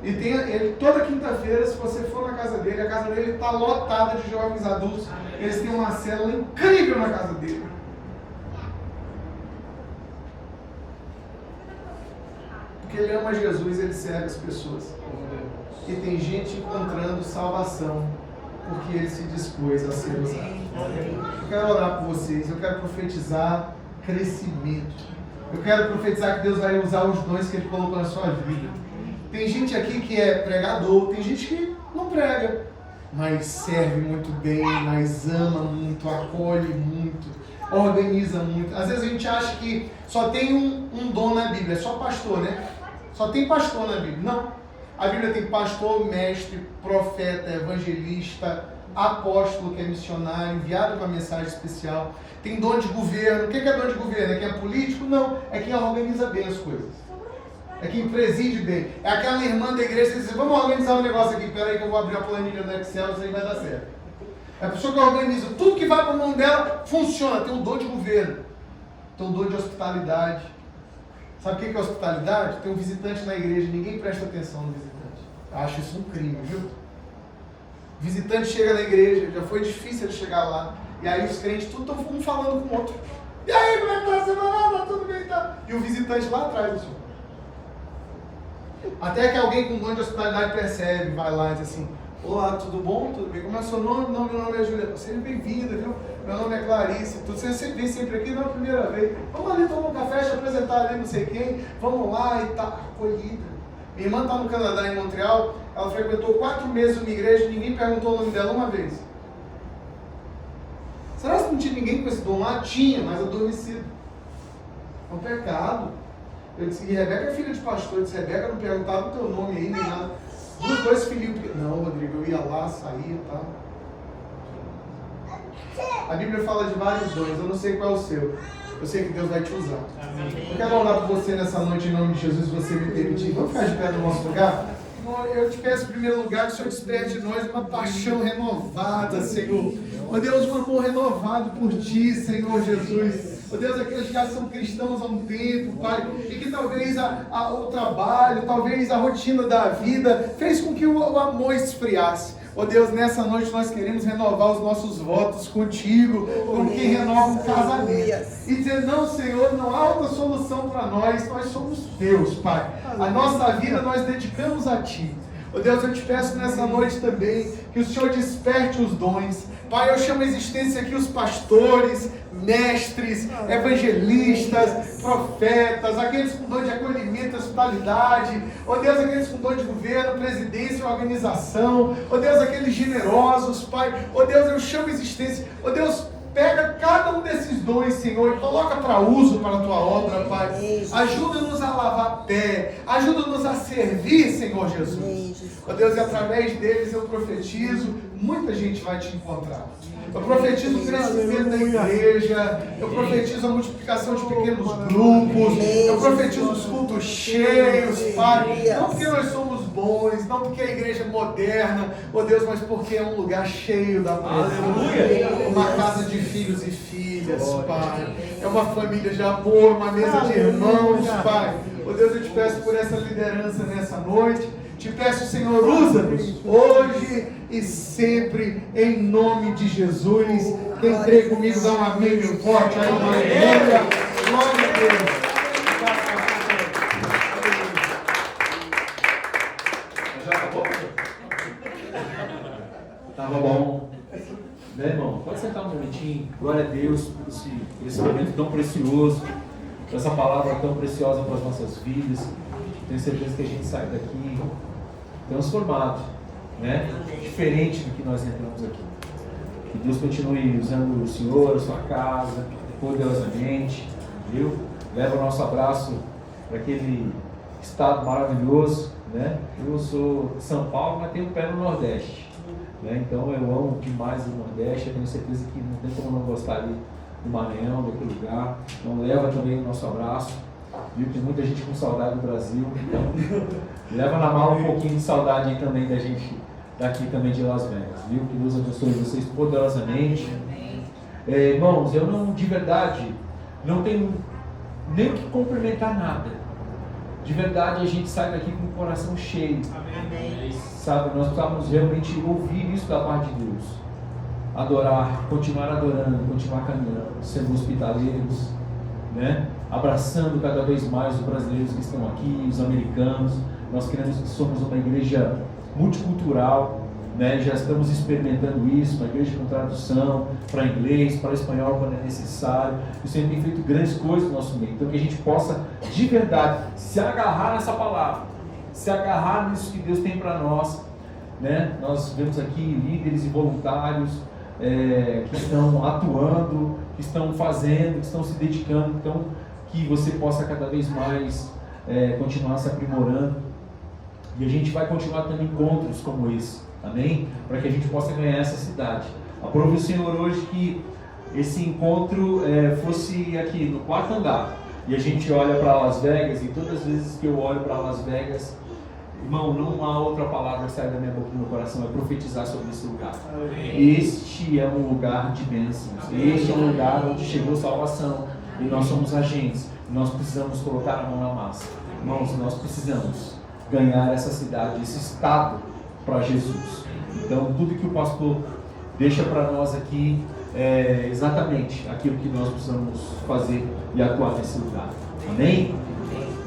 E ele, toda quinta-feira, se você for na casa dele, a casa dele está lotada de jovens adultos. Eles têm uma célula incrível na casa dele. Porque ele ama Jesus, ele serve as pessoas. E tem gente encontrando salvação, porque ele se dispôs a ser usado. Eu quero orar por vocês, eu quero profetizar crescimento. Eu quero profetizar que Deus vai usar os dons que Ele colocou na sua vida. Tem gente aqui que é pregador, tem gente que não prega, mas serve muito bem, mas ama muito, acolhe muito, organiza muito. Às vezes a gente acha que só tem um dom na Bíblia, é só pastor, né? Só tem pastor na Bíblia. Não. A Bíblia tem pastor, mestre, profeta, evangelista, apóstolo, que é missionário, enviado com a mensagem especial. Tem dom de governo. O que é dom de governo? É quem é político? Não. É quem organiza bem as coisas. É quem preside bem. É aquela irmã da igreja que diz, vamos organizar um negócio aqui. Peraí que eu vou abrir a planilha no Excel, isso aí vai dar certo. É a pessoa que organiza. Tudo que vai para a mão dela funciona. Tem um dom de governo. Tem um dom de hospitalidade. Sabe o que é hospitalidade? Tem um visitante na igreja, ninguém presta atenção no visitante. Eu acho isso um crime, viu? O visitante chega na igreja, já foi difícil ele chegar lá. E aí os crentes tudo estão um falando com o outro. E aí, como é que tá a semana? Tá tudo bem, tá? E o visitante lá atrás, assim. Até que alguém com dom de hospitalidade percebe, vai lá e diz assim, olá, tudo bom? Tudo bem? Como é o seu nome? Não, meu nome é Júlia. Seja bem-vinda, viu? Meu nome é Clarice. Você vem sempre aqui? Não é a primeira vez. Vamos ali tomar um café, te apresentar ali não sei quem. Vamos lá e tá. Acolhida. Minha irmã está no Canadá, em Montreal. Ela frequentou 4 meses uma igreja e ninguém perguntou o nome dela uma vez. Será que não tinha ninguém com esse dom lá? Tinha, mas adormecido. É um pecado. Eu disse que Rebeca é filha de pastor. Eu disse, Rebeca, não perguntava o teu nome aí, nem nada. Dos 2 filhinhos. Não, Rodrigo, eu ia lá, saía e tal. A Bíblia fala de vários dons, eu não sei qual é o seu. Eu sei que Deus vai te usar. Amém. Eu quero orar por você nessa noite, em nome de Jesus, se você me permitir. Vamos ficar de pé no nosso lugar? Eu te peço, em primeiro lugar, que o Senhor desperte em nós uma paixão renovada, Senhor. Ó Deus, um amor renovado por Ti, Senhor Jesus. Ó Deus, aqueles que já são cristãos há um tempo, Pai, e que talvez o trabalho, talvez a rotina da vida fez com que o amor esfriasse. Ó Deus, nessa noite nós queremos renovar os nossos votos contigo, como quem renova um casamento. E dizer, não, Senhor, não há outra solução para nós somos Deus, Pai. A nossa vida nós dedicamos a Ti. Ó Deus, eu te peço nessa noite também que o Senhor desperte os dons. Pai, eu chamo a existência aqui os pastores, mestres, evangelistas, profetas, aqueles com dom de acolhimento, hospitalidade, ó Deus, aqueles com dom de governo, presidência, organização, ó Deus, aqueles generosos, Pai, ó Deus, eu chamo a existência, ó Deus, pega cada um desses dons, Senhor, e coloca para uso para a Tua obra, Pai. Ajuda-nos a lavar pé, ajuda-nos a servir, Senhor Jesus. Ó Deus, e através deles eu profetizo, muita gente vai te encontrar. Eu profetizo o crescimento da igreja, eu profetizo a multiplicação de pequenos grupos, eu profetizo os cultos cheios, Pai. Não porque nós somos bons, não porque a igreja é moderna, ó Deus, mas porque é um lugar cheio da presença. Uma casa de filhos e filhas, Pai. É uma família de amor, uma mesa de irmãos, Pai. Ó Deus, eu te peço por essa liderança nessa noite. Te peço, Senhor, usa-nos hoje e sempre, em nome de Jesus. Quem crê comigo, dá um amém bem forte aí, uma aleluia. Glória a Deus. Já acabou? Tava bom. Né, irmão? Pode sentar um momentinho. Glória a Deus por esse momento tão precioso, por essa palavra tão preciosa para as nossas vidas. Tenho certeza que a gente sai daqui transformado, né? Diferente do que nós entramos aqui. Que Deus continue usando o Senhor, a sua casa, poderosamente, viu? Leva o nosso abraço para aquele estado maravilhoso, né? Eu sou de São Paulo, mas tenho um pé no Nordeste, né? Então eu amo demais o Nordeste. Eu tenho certeza que não tem como não gostar ali do Maranhão, daquele lugar. Então leva também o nosso abraço. Viu? Tem muita gente com saudade do Brasil, então leva na mala um pouquinho de saudade aí também da gente daqui também de Las Vegas, viu? Que Deus abençoe vocês poderosamente. Irmãos, eu não, de verdade, não tenho nem o que cumprimentar nada. De verdade, a gente sai daqui com o coração cheio. Amém. Sabe, nós precisamos realmente ouvir isso da parte de Deus. Adorar, continuar adorando, continuar caminhando, sendo hospitaleiros, né? Abraçando cada vez mais os brasileiros que estão aqui, os americanos. Nós queremos que somos uma igreja multicultural, né? Já estamos experimentando isso, uma igreja com tradução para inglês, para espanhol quando é necessário. O Senhor tem feito grandes coisas no nosso meio, então que a gente possa de verdade se agarrar nessa palavra, se agarrar nisso que Deus tem para nós, né? Nós vemos aqui líderes e voluntários que estão atuando, que estão fazendo, que estão se dedicando, então que você possa cada vez mais continuar se aprimorando E a gente vai continuar tendo encontros como esse, amém? Para que a gente possa ganhar essa cidade. Aprove o Senhor hoje que esse encontro fosse aqui no 4º andar. E a gente olha para Las Vegas, e todas as vezes que eu olho para Las Vegas, irmão, não há outra palavra que sai da minha boca e do meu coração, é profetizar sobre esse lugar. Este é um lugar de bênçãos. Este é um lugar onde chegou salvação. E nós somos agentes. Nós precisamos colocar a mão na massa. Irmãos, nós precisamos ganhar essa cidade, esse estado para Jesus. Então, tudo que o pastor deixa para nós aqui é exatamente aquilo que nós precisamos fazer e atuar nesse lugar. Amém?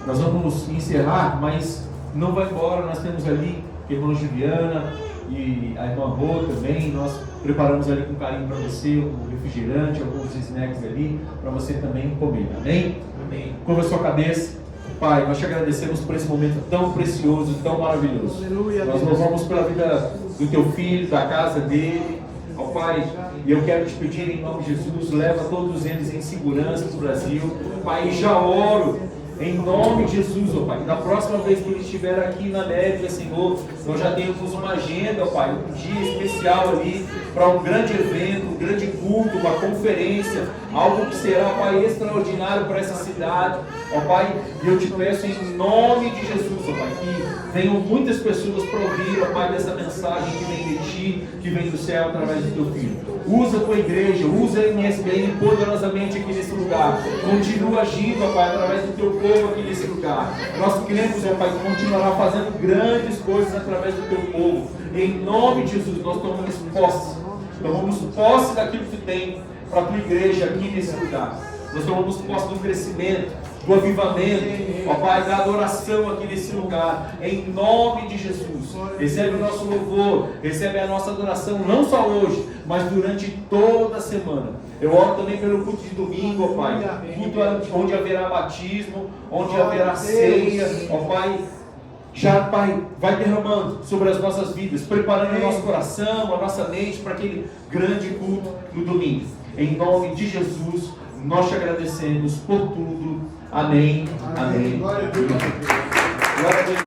Nós vamos encerrar, mas não vai embora. Nós temos ali a irmã Juliana e a irmã Rô também. Nós preparamos ali com carinho para você um refrigerante, alguns snacks ali, para você também comer. Amém? Amém. Curva a sua cabeça. Pai, nós te agradecemos por esse momento tão precioso, tão maravilhoso. Aleluia. Nós louvamos pela vida do teu filho, da casa dele. Ó Pai, e eu quero te pedir em nome de Jesus, leva todos eles em segurança para o Brasil. Pai, já oro em nome de Jesus, ó Pai. Da próxima vez que ele estiver aqui na Média, Senhor, nós já temos uma agenda, ó Pai, um dia especial ali para um grande evento, um grande culto, uma conferência, algo que será, Pai, extraordinário para essa cidade, ó Pai. E eu te peço em nome de Jesus, ó Pai, que venham muitas pessoas para ouvir, ó Pai, dessa mensagem que vem de Ti, que vem do céu através do Teu Filho. Usa a Tua igreja, usa a MSBN poderosamente aqui nesse lugar. Continua agindo, ó Pai, através do Teu povo aqui nesse lugar. Nós cremos, ó Pai, que continuará fazendo grandes coisas através do Teu povo. Em nome de Jesus, nós tomamos posse daquilo que Tu tem para a Tua igreja aqui nesse lugar. Nós tomamos posse do crescimento, do avivamento, ó Pai, da adoração aqui nesse lugar, em nome de Jesus. Recebe o nosso louvor, recebe a nossa adoração, não só hoje, mas durante toda a semana. Eu oro também pelo culto de domingo, ó Pai, culto onde haverá batismo, onde haverá ceia, ó Pai. Já, Pai, vai derramando sobre as nossas vidas, preparando o nosso coração, a nossa mente para aquele grande culto no domingo. Em nome de Jesus, nós te agradecemos por tudo. Amém. Amém. Glória a Deus.